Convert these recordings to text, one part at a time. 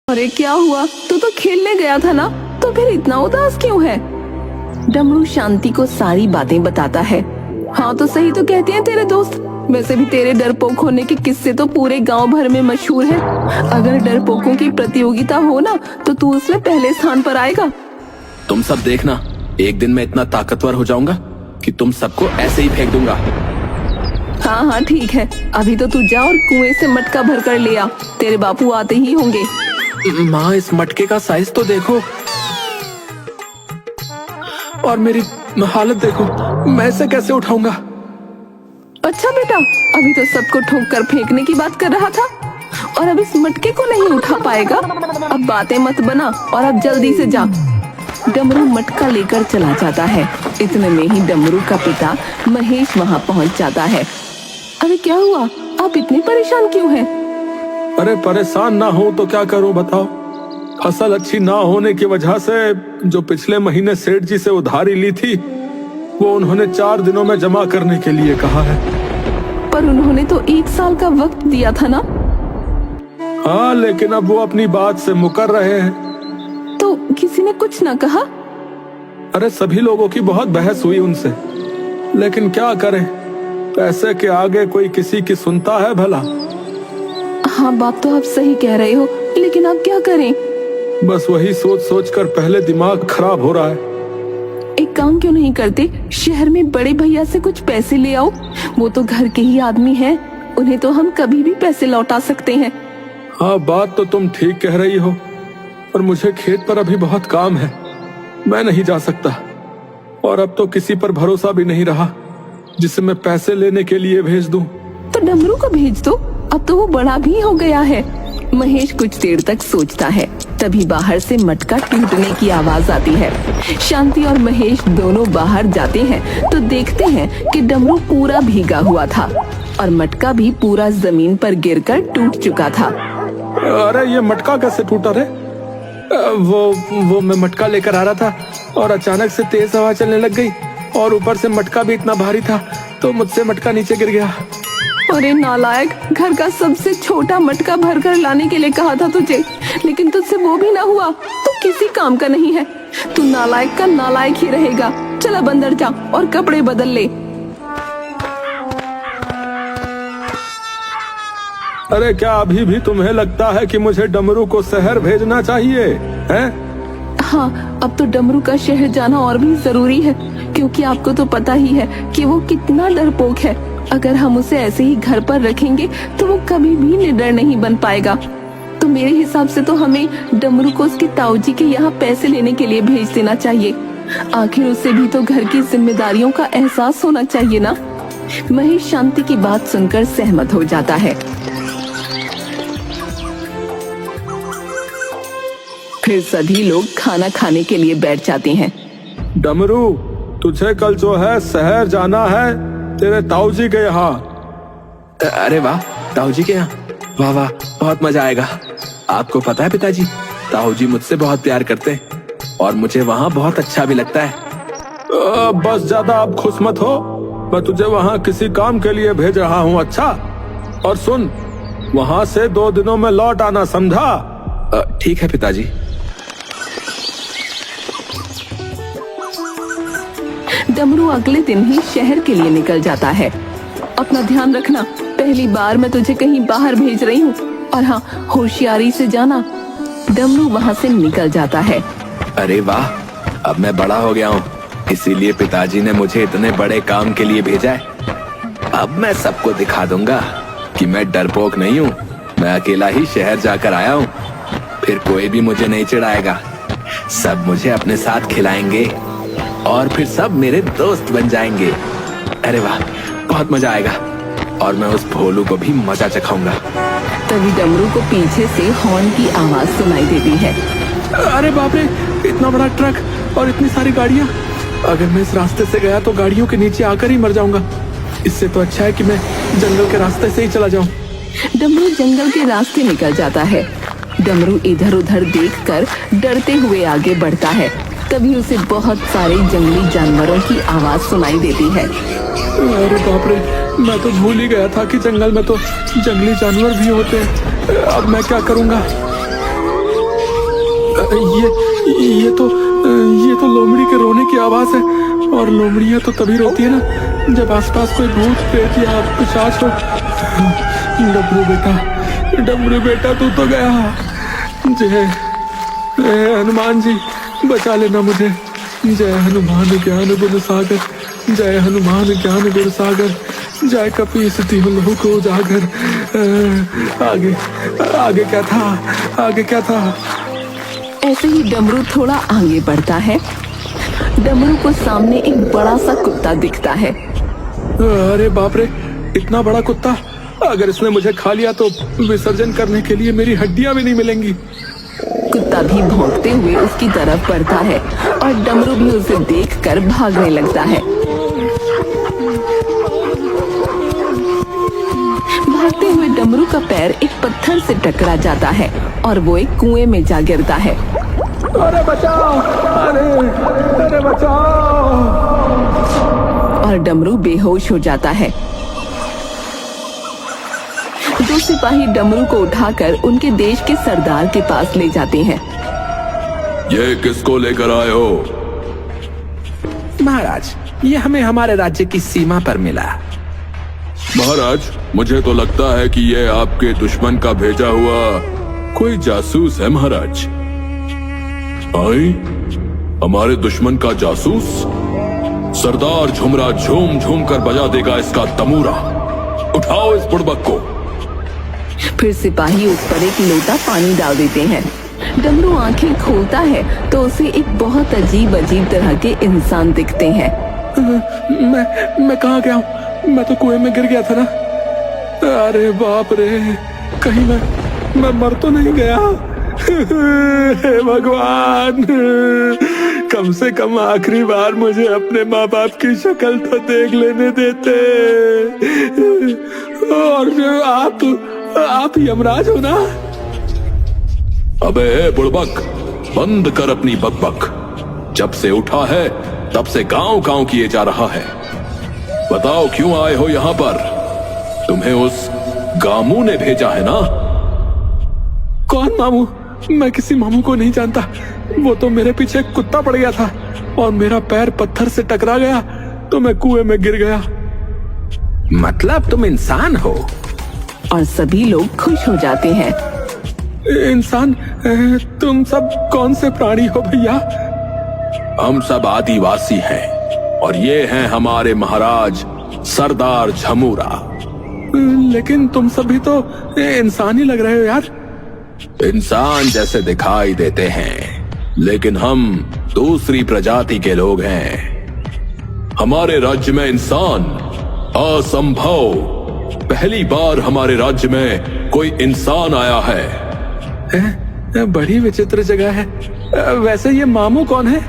अरे क्या हुआ? तू तो खेलने गया था ना, तो फिर इतना उदास क्यों है? डमरू शांति को सारी बातें बताता है। हाँ तो सही तो कहते हैं तेरे दोस्त। वैसे भी तेरे डरपोक होने के किस्से तो पूरे गांव भर में मशहूर है। अगर डरपोकों की प्रतियोगिता हो ना तो तू उसमें पहले स्थान पर आएगा। तुम सब देखना, एक दिन मैं इतना ताकतवर हो जाऊंगा कि तुम सबको ऐसे ही फेंक दूंगा। हाँ हाँ ठीक है, अभी तो तू जा और कुएं से मटका भर कर ले आ। तेरे बापू आते ही होंगे। माँ, इस मटके का साइज तो देखो और मेरी हालत देखो, मैं इसे कैसे उठाऊंगा? अच्छा बेटा, अभी तो सबको ठोक कर फेंकने की बात कर रहा था और अब इस मटके को नहीं उठा पाएगा। अब बातें मत बना और अब जल्दी से जा। डमरू मटका लेकर चला जाता है। इतने में ही डमरू का पिता महेश वहाँ पहुँच जाता है। अरे क्या हुआ? आप इतने परेशान क्यों हैं? अरे परेशान ना हो तो क्या करूं बताओ। फसल अच्छी ना होने की वजह से जो पिछले महीने सेठ जी से उधारी ली थी वो उन्होंने 4 दिनों में जमा करने के लिए कहा है। पर उन्होंने तो 1 साल का वक्त दिया था ना। हाँ, लेकिन अब वो अपनी बात से मुकर रहे हैं। तो किसी ने कुछ ना कहा? अरे सभी लोगों की बहुत बहस हुई उनसे, लेकिन क्या करें, पैसे के आगे कोई किसी की सुनता है भला। हाँ बात तो आप सही कह रहे हो, लेकिन आप क्या करें? बस वही सोच सोच कर पहले दिमाग खराब हो रहा है। एक काम क्यों नहीं करते, शहर में बड़े भैया से कुछ पैसे ले आओ। वो तो घर के ही आदमी हैं, उन्हें तो हम कभी भी पैसे लौटा सकते हैं। हाँ बात तो तुम ठीक कह रही हो, पर मुझे खेत पर अभी बहुत काम है, मैं नहीं जा सकता। और अब तो किसी पर भरोसा भी नहीं रहा जिसे मैं पैसे लेने के लिए भेज दूं। तो डमरू को भेज दो, अब तो वो बड़ा भी हो गया है। महेश कुछ देर तक सोचता है, तभी बाहर से मटका टूटने की आवाज आती है। शांति और महेश दोनों बाहर जाते हैं तो देखते हैं कि डमरू पूरा भीगा हुआ था और मटका भी पूरा जमीन पर गिरकर टूट चुका था। अरे ये मटका कैसे टूटा रे? वो मैं मटका लेकर आ रहा था और अचानक से तेज हवा चलने लग गई और ऊपर से मटका भी इतना भारी था तो मुझसे मटका नीचे गिर गया। अरे नालायक, घर का सबसे छोटा मटका भरकर लाने के लिए कहा था तुझे, लेकिन तुझसे वो भी ना हुआ तो किसी काम का नहीं है। तू नालायक का नालायक ही रहेगा। चल अब अंदर जा और कपड़े बदल ले। अरे क्या अभी भी तुम्हें लगता है कि मुझे डमरू को शहर भेजना चाहिए है? हाँ, अब तो डमरू का शहर जाना और भी जरूरी है, क्योंकि आपको तो पता ही है कि वो कितना डरपोक है। अगर हम उसे ऐसे ही घर पर रखेंगे तो वो कभी भी निडर नहीं बन पाएगा। तो मेरे हिसाब से तो हमें डमरू को उसके ताऊजी के यहाँ पैसे लेने के लिए भेज देना चाहिए। आखिर उसे भी तो घर की जिम्मेदारियों का एहसास होना चाहिए ना। महेश शांति की बात सुनकर सहमत हो जाता है। फिर सभी लोग खाना खाने के लिए बैठ जाते हैं। डमरू, तुझे कल जो है शहर जाना है तेरे ताऊजी के यहाँ। अरे वाह, ताऊजी के यहाँ? वाह वाह, बहुत मजा आएगा। आपको पता है पिताजी, ताऊजी मुझसे बहुत प्यार करते हैं और मुझे वहाँ बहुत अच्छा भी लगता है। बस ज्यादा आप खुश मत हो, मैं तुझे वहाँ किसी काम के लिए भेज रहा हूँ। अच्छा, और सुन, वहाँ से 2 दिनों में लौट आना, समझा? ठीक है पिताजी। डमरू अगले दिन ही शहर के लिए निकल जाता है। अपना ध्यान रखना, पहली बार मैं तुझे कहीं बाहर भेज रही हूँ, और हाँ, होशियारी से जाना। डमरू वहाँ से निकल जाता है। अरे वाह, अब मैं बड़ा हो गया हूँ, इसीलिए पिताजी ने मुझे इतने बड़े काम के लिए भेजा है। अब मैं सबको दिखा दूंगा कि मैं डरपोक नहीं हूँ, मैं अकेला ही शहर जाकर आया हूँ। फिर कोई भी मुझे नहीं चिढ़ाएगा, सब मुझे अपने साथ खिलाएंगे और फिर सब मेरे दोस्त बन जाएंगे। अरे वाह, बहुत मजा आएगा और मैं उस भोलू को भी मजा चखाऊंगा। तभी डमरू को पीछे से हॉर्न की आवाज सुनाई देती है। अरे बाप रे, इतना बड़ा ट्रक और इतनी सारी गाड़ियाँ। अगर मैं इस रास्ते से गया तो गाड़ियों के नीचे आकर ही मर जाऊंगा। इससे तो अच्छा है कि मैं जंगल के रास्ते से ही चला जाऊं। डमरू जंगल के रास्ते निकल जाता है। डमरू इधर उधर देखकर डरते हुए आगे बढ़ता है। तभी उसे बहुत सारे जंगली जानवरों की आवाज सुनाई देती है। अरे बाप रे, मैं तो भूल ही गया था कि जंगल में तो जंगली जानवर भी होते हैं। अब मैं क्या करूंगा? ये तो लोमड़ी के रोने की आवाज है। और लोमड़ियाँ तो तभी रोती है ना जब आसपास कोई भूत प्रेत या पिशाच हो। डमरू बेटा तू तो गया। जय हनुमान जी, बचा लेना मुझे। जय हनुमान ज्ञान गुण सागर, जय हनुमान ज्ञान गुण सागर, जय कपीस तिहु लोक उजागर। आगे क्या था? ऐसे ही डमरू थोड़ा आगे बढ़ता है। डमरू को सामने एक बड़ा सा कुत्ता दिखता है। अरे बाप रे, इतना बड़ा कुत्ता! अगर इसने मुझे खा लिया तो विसर्जन करने के लिए मेरी हड्डियां भी नहीं मिलेंगी। कुत्ता भी भौंकते हुए उसकी तरफ बढ़ता है और डमरू भी उसे देखकर भागने लगता है। भागते हुए डमरू का पैर एक पत्थर से टकरा जाता है और वो एक कुएं में जा गिरता है। अरे बचाओ! अरे बचाओ! और डमरू बेहोश हो जाता है। दो सिपाही डमरू को उठाकर उनके देश के सरदार के पास ले जाते हैं। ये किसको लेकर आए हो? महाराज, ये हमें हमारे राज्य की सीमा पर मिला। महाराज, मुझे तो लगता है कि ये आपके दुश्मन का भेजा हुआ कोई जासूस है। महाराज, आई हमारे दुश्मन का जासूस? सरदार झुमरा झूम झूम कर बजा देगा इसका तमूरा। उठाओ इस बुड़बक को। फिर सिपाही उस पर एक लोटा पानी डाल देते हैं। डमरू आंखें खोलता है तो उसे एक बहुत अजीब तरह के इंसान दिखते हैं। मैं कहाँ गया हूँ? मैं तो कुएं में गिर गया था ना। अरे बाप रे, कहीं मैं मर तो नहीं गया? हे भगवान, कम से कम आखिरी बार मुझे अपने माँ बाप की शक्ल तो देख लेने देते। और आप यमराज हो ना? अबे बुड़बक, बंद कर अपनी बकबक। जब से उठा है तब से गांव किए जा रहा है। बताओ क्यों आए हो यहाँ पर? तुम्हें उस गामू ने भेजा है ना? कौन मामू? मैं किसी मामू को नहीं जानता। वो तो मेरे पीछे कुत्ता पड़ गया था और मेरा पैर पत्थर से टकरा गया तो मैं कुएं में गिर गया। मतलब तुम इंसान हो? और सभी लोग खुश हो जाते हैं। इंसान? तुम सब कौन से प्राणी हो भैया? हम सब आदिवासी हैं और ये हैं हमारे महाराज सरदार झमूरा। लेकिन तुम सभी तो इंसान ही लग रहे हो यार। इंसान जैसे दिखाई देते हैं, लेकिन हम दूसरी प्रजाति के लोग हैं। हमारे राज्य में इंसान असंभव। पहली बार हमारे राज्य में कोई इंसान आया है। बड़ी विचित्र जगह है। वैसे ये मामू कौन है?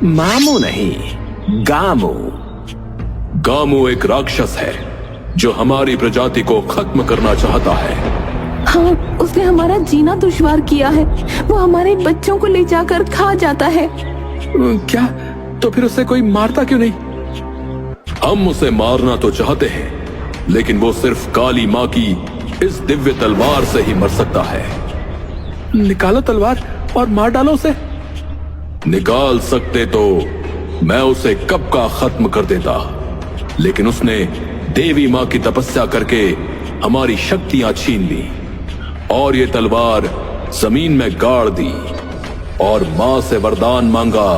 मामू नहीं, गामू। गामू एक राक्षस है जो हमारी प्रजाति को खत्म करना चाहता है। हाँ, उसने हमारा जीना दुश्वार किया है। वो हमारे बच्चों को ले जाकर खा जाता है। क्या? तो फिर उसे कोई मारता क्यों नहीं? हम उसे मारना तो चाहते हैं, लेकिन वो सिर्फ काली माँ की इस दिव्य तलवार से ही मर सकता है। निकालो तलवार और मार डालो उसे। निकाल सकते तो मैं उसे कब का खत्म कर देता, लेकिन उसने देवी माँ की तपस्या करके हमारी शक्तियां छीन ली और ये तलवार जमीन में गाड़ दी और माँ से वरदान मांगा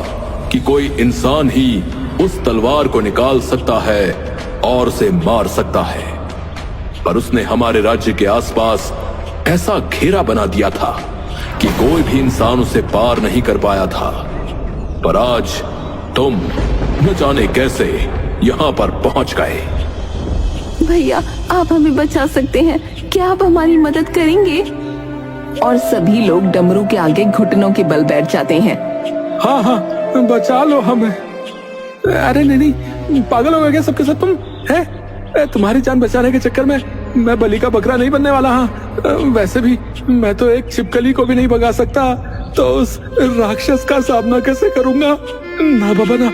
कि कोई इंसान ही उस तलवार को निकाल सकता है और उसे मार सकता है। पर उसने हमारे राज्य के आसपास ऐसा घेरा बना दिया था कि कोई भी इंसान उसे पार नहीं कर पाया था। पर आज तुम न जाने कैसे यहाँ पर पहुंच गए। भैया, आप हमें बचा सकते हैं। क्या आप हमारी मदद करेंगे? और सभी लोग डमरू के आगे घुटनों के बल बैठ जाते हैं। हाँ हाँ, बचा लो हमें। अरे नहीं, पागल हो गए सब के सब तुम है? तुम्हारी जान बचाने के चक्कर में मैं बलि का बकरा नहीं बनने वाला। हाँ, वैसे भी मैं तो एक छिपकली को भी नहीं भगा सकता, तो उस राक्षस का सामना कैसे करूंगा? ना बाबा ना,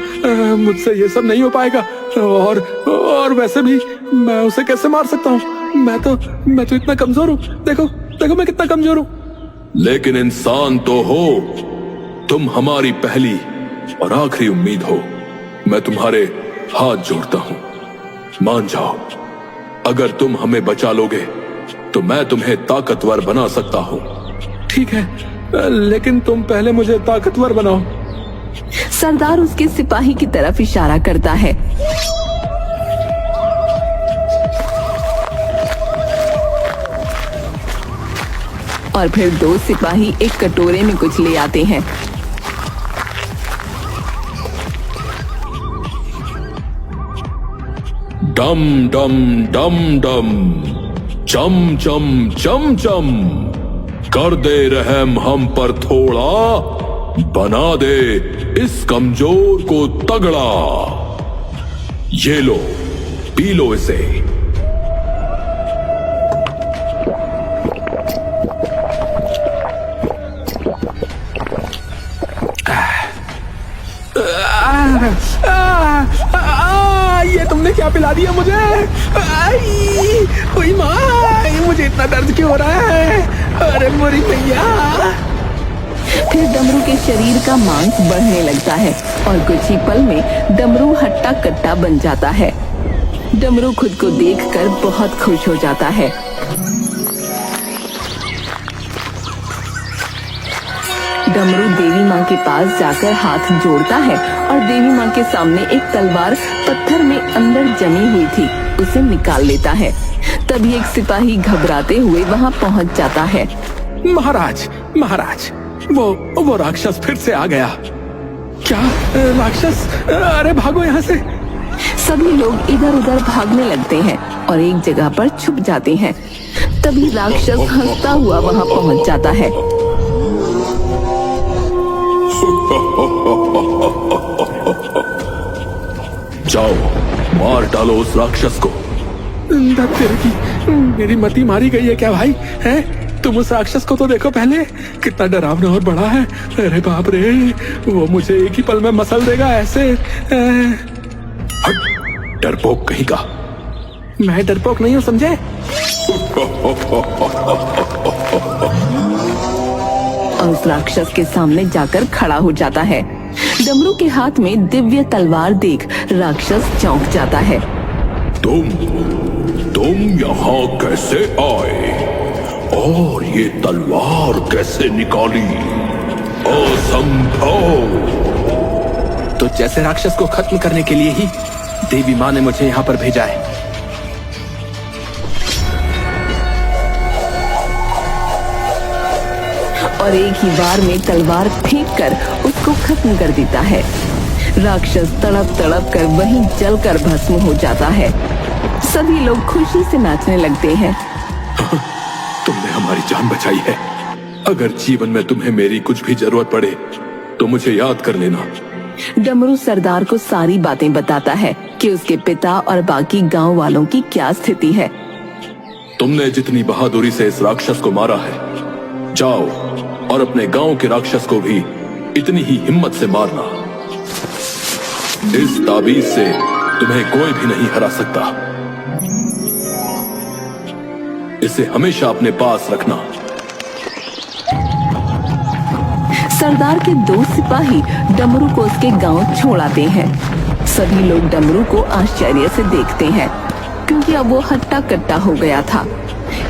मुझसे ये सब नहीं हो पाएगा। और वैसे भी मैं उसे कैसे मार सकता हूँ? मैं तो इतना कमजोर हूँ। देखो मैं कितना कमजोर हूँ। लेकिन इंसान तो हो, तुम हमारी पहली और आखिरी उम्मीद हो। मैं तुम्हारे हाथ जोड़ता हूं, मान जाओ। अगर तुम हमें बचा लोगे तो मैं तुम्हें ताकतवर बना सकता हूं। ठीक है, लेकिन तुम पहले मुझे ताकतवर बनाओ। सरदार उसके सिपाही की तरफ इशारा करता है। और फिर दो सिपाही एक कटोरे में कुछ ले आते हैं। डम डम डम डम, चम चम चम चम, कर दे रहम हम पर थोड़ा, बना दे इस कमजोर को तगड़ा। ये लो, पी लो इसे। ये तुमने क्या पिला दिया मुझे? ओए माँ, मुझे इतना दर्द क्यों हो रहा है? अरे मोरी भैया। फिर डमरू के शरीर का मांस बढ़ने लगता है और कुछ ही पल में डमरू हट्टा कट्टा बन जाता है। डमरू खुद को देखकर बहुत खुश हो जाता है। डमरू देवी माँ के पास जाकर हाथ जोड़ता है और देवी माँ के सामने एक तलवार पत्थर में अंदर जमी हुई थी, उसे निकाल लेता है। तभी एक सिपाही घबराते हुए वहाँ पहुँच जाता है। महाराज, महाराज, वो राक्षस फिर से आ गया। क्या राक्षस? अरे भागो यहाँ से। सभी लोग इधर उधर भागने लगते हैं और एक जगह पर छुप जाते हैं। तभी राक्षस हंसता हुआ वहाँ पहुँच जाता है। जाओ, मार डालो उस राक्षस को। तेरे की मेरी मती मारी गई है क्या भाई? हैं? तुम उस राक्षस को तो देखो पहले, कितना डरावना और बड़ा है। अरे बाप रे, वो मुझे एक ही पल में मसल देगा ऐसे। हट, डरपोक कहीं का। मैं डरपोक नहीं हूँ, समझे? और उस राक्षस के सामने जाकर खड़ा हो जाता है। डमरू के हाथ में दिव्य तलवार देख राक्षस चौंक जाता है। तुम यहाँ कैसे आए और ये तलवार कैसे निकाली? असंभव। तो जैसे राक्षस को खत्म करने के लिए ही देवी माँ ने मुझे यहाँ पर भेजा है। और एक ही बार में तलवार फेंक कर उसको खत्म कर देता है। राक्षस तड़प तड़प कर वहीं जलकर भस्म हो जाता है। सभी लोग खुशी से नाचने लगते हैं। तुमने हमारी जान बचाई है। अगर जीवन में तुम्हें मेरी कुछ भी जरूरत पड़े तो मुझे याद कर लेना। डमरू सरदार को सारी बातें बताता है कि उसके पिता और बाकी गांव वालों की क्या स्थिति है। तुमने जितनी बहादुरी से इस राक्षस को मारा है, जाओ और अपने गांव के राक्षस को भी इतनी ही हिम्मत से मारना। इस ताबीज से तुम्हें कोई भी नहीं हरा सकता। इसे हमेशा अपने पास रखना। सरदार के दो सिपाही डमरू को उसके गांव छोड़ आते हैं। सभी लोग डमरू को आश्चर्य से देखते हैं क्योंकि अब वो हट्टा कट्टा हो गया था।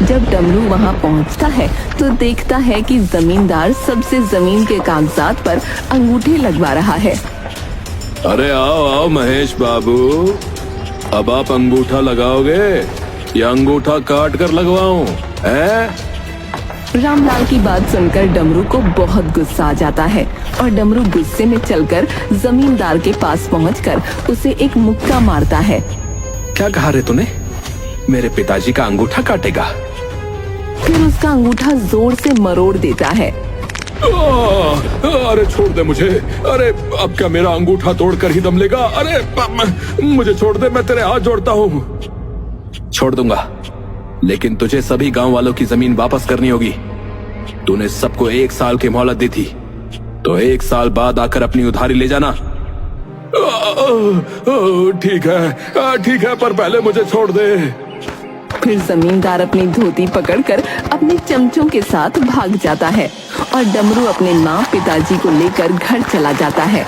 जब डमरू वहां पहुंचता है तो देखता है कि जमींदार सबसे जमीन के कागजात पर अंगूठे लगवा रहा है। अरे आओ आओ महेश बाबू, अब आप अंगूठा लगाओगे या अंगूठा काट कर लगवाऊं? रामलाल की बात सुनकर डमरू को बहुत गुस्सा आ जाता है और डमरू गुस्से में चलकर जमींदार के पास पहुंचकर उसे एक मुक्का मारता है। क्या कहा रे तूने? मेरे पिताजी का अंगूठा काटेगा? फिर उसका अंगूठा जोर से मरोड़ देता है। अरे छोड़ दे मुझे। अरे अब क्या मेरा अंगूठा तोड़कर ही दम लेगा? अरे मुझे छोड़ दे, मैं तेरे हाथ जोड़ता हूँ। छोड़ दूंगा, लेकिन तुझे सभी गांव वालों की जमीन वापस करनी होगी। तूने सबको 1 साल की मोहलत दी थी, तो 1 साल बाद आकर अपनी उधारी ले जाना। ठीक है, पर पहले मुझे छोड़ दे। फिर जमींदार अपनी धोती पकड़कर अपने चमचों के साथ भाग जाता है और डमरू अपने माँ पिताजी को लेकर घर चला जाता है।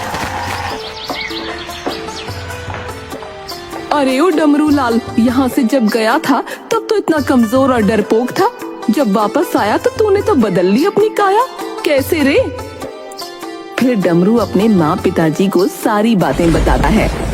अरे ओ डमरू लाल, यहाँ से जब गया था तब तो इतना कमजोर और डरपोक था, जब वापस आया तो तूने तो बदल ली अपनी काया, कैसे रे? फिर डमरू अपने माँ पिताजी को सारी बातें बताता है।